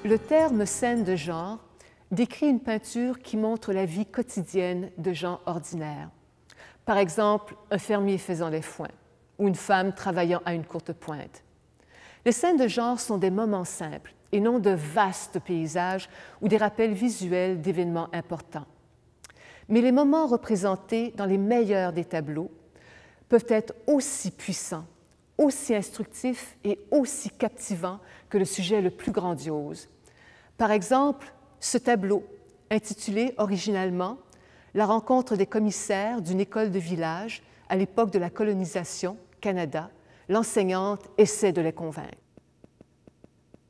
Le terme scène de genre décrit une peinture qui montre la vie quotidienne de gens ordinaires. Par exemple, un fermier faisant les foins ou une femme travaillant à une courte pointe. Les scènes de genre sont des moments simples et non de vastes paysages ou des rappels visuels d'événements importants. Mais les moments représentés dans les meilleurs des tableaux peuvent être aussi puissants, aussi instructifs et aussi captivants que le sujet le plus grandiose. Par exemple, ce tableau, intitulé originalement « La rencontre des commissaires d'une école de village à l'époque de la colonisation, Canada, l'enseignante essaie de les convaincre ».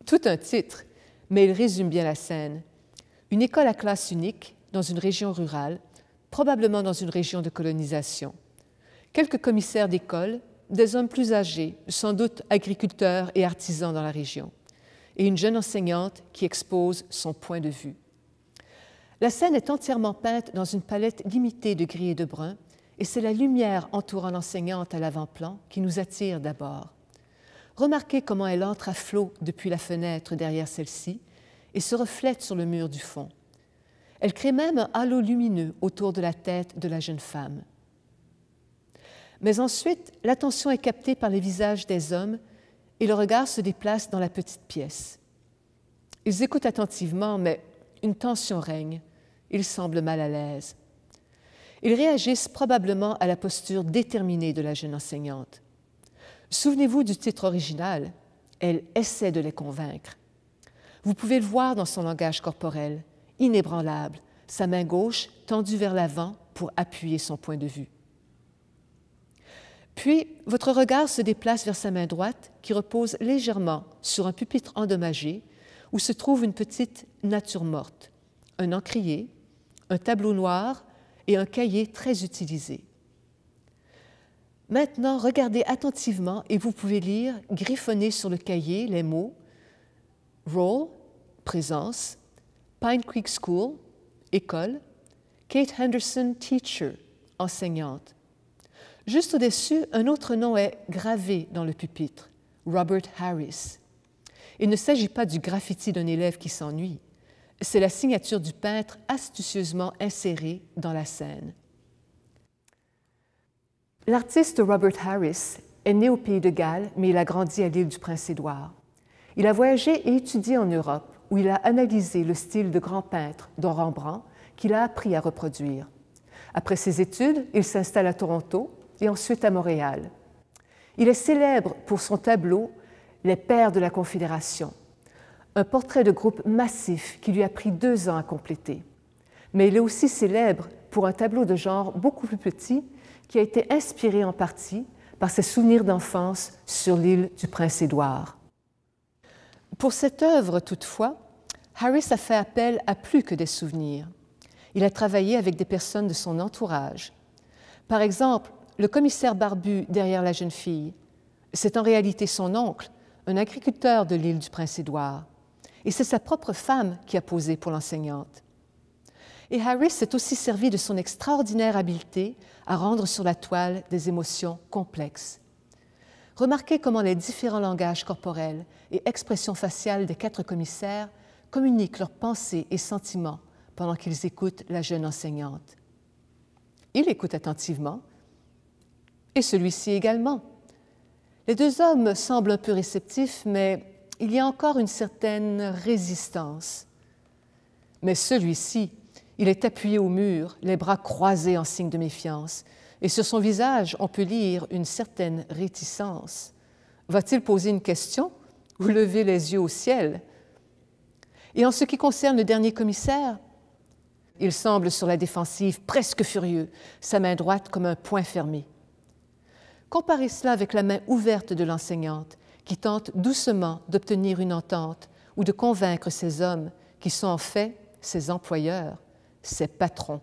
Tout un titre, mais il résume bien la scène. Une école à classe unique dans une région rurale, probablement dans une région de colonisation. Quelques commissaires d'école, des hommes plus âgés, sans doute agriculteurs et artisans dans la région, et une jeune enseignante qui expose son point de vue. La scène est entièrement peinte dans une palette limitée de gris et de brun, et c'est la lumière entourant l'enseignante à l'avant-plan qui nous attire d'abord. Remarquez comment elle entre à flot depuis la fenêtre derrière celle-ci et se reflète sur le mur du fond. Elle crée même un halo lumineux autour de la tête de la jeune femme. Mais ensuite, l'attention est captée par les visages des hommes et le regard se déplace dans la petite pièce. Ils écoutent attentivement, mais une tension règne. Ils semblent mal à l'aise. Ils réagissent probablement à la posture déterminée de la jeune enseignante. Souvenez-vous du titre original, « Elle essaie de les convaincre ». Vous pouvez le voir dans son langage corporel, inébranlable, sa main gauche tendue vers l'avant pour appuyer son point de vue. Puis, votre regard se déplace vers sa main droite qui repose légèrement sur un pupitre endommagé où se trouve une petite nature morte, un encrier, un tableau noir et un cahier très utilisé. Maintenant, regardez attentivement et vous pouvez lire, griffonner sur le cahier, les mots « Role »,« Présence »,« Pine Creek School »,« École »,« Kate Henderson, Teacher »,« Enseignante ». Juste au-dessus, un autre nom est gravé dans le pupitre, Robert Harris. Il ne s'agit pas du graffiti d'un élève qui s'ennuie, c'est la signature du peintre astucieusement insérée dans la scène. L'artiste Robert Harris est né au Pays de Galles, mais il a grandi à l'île du Prince-Édouard. Il a voyagé et étudié en Europe, où il a analysé le style de grand peintre, dont Rembrandt, qu'il a appris à reproduire. Après ses études, il s'installe à Toronto, et ensuite à Montréal. Il est célèbre pour son tableau « Les Pères de la Confédération », un portrait de groupe massif qui lui a pris 2 ans à compléter. Mais il est aussi célèbre pour un tableau de genre beaucoup plus petit qui a été inspiré en partie par ses souvenirs d'enfance sur l'île du Prince-Édouard. Pour cette œuvre, toutefois, Harris a fait appel à plus que des souvenirs. Il a travaillé avec des personnes de son entourage. Par exemple, le commissaire barbu derrière la jeune fille, c'est en réalité son oncle, un agriculteur de l'île du Prince-Édouard. Et c'est sa propre femme qui a posé pour l'enseignante. Et Harris s'est aussi servi de son extraordinaire habileté à rendre sur la toile des émotions complexes. Remarquez comment les différents langages corporels et expressions faciales des 4 commissaires communiquent leurs pensées et sentiments pendant qu'ils écoutent la jeune enseignante. Il écoute attentivement, et celui-ci également. Les 2 hommes semblent un peu réceptifs, mais il y a encore une certaine résistance. Mais celui-ci, il est appuyé au mur, les bras croisés en signe de méfiance, et sur son visage, on peut lire une certaine réticence. Va-t-il poser une question ou lever les yeux au ciel? Et en ce qui concerne le dernier commissaire, il semble sur la défensive, presque furieux, sa main droite comme un poing fermé. Comparez cela avec la main ouverte de l'enseignante qui tente doucement d'obtenir une entente ou de convaincre ces hommes qui sont en fait ses employeurs, ses patrons.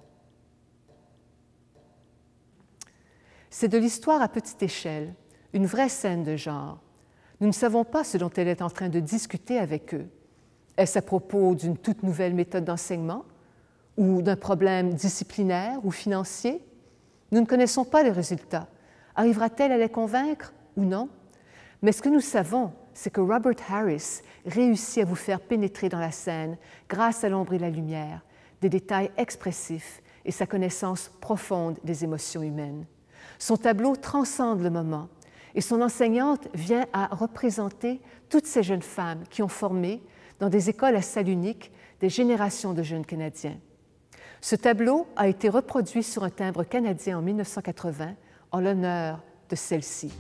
C'est de l'histoire à petite échelle, une vraie scène de genre. Nous ne savons pas ce dont elle est en train de discuter avec eux. Est-ce à propos d'une toute nouvelle méthode d'enseignement ou d'un problème disciplinaire ou financier? Nous ne connaissons pas les résultats. Arrivera-t-elle à les convaincre ou non? Mais ce que nous savons, c'est que Robert Harris réussit à vous faire pénétrer dans la scène grâce à l'ombre et la lumière, des détails expressifs et sa connaissance profonde des émotions humaines. Son tableau transcende le moment et son enseignante vient à représenter toutes ces jeunes femmes qui ont formé, dans des écoles à salle unique, des générations de jeunes Canadiens. Ce tableau a été reproduit sur un timbre canadien en 1980 en l'honneur de celle-ci.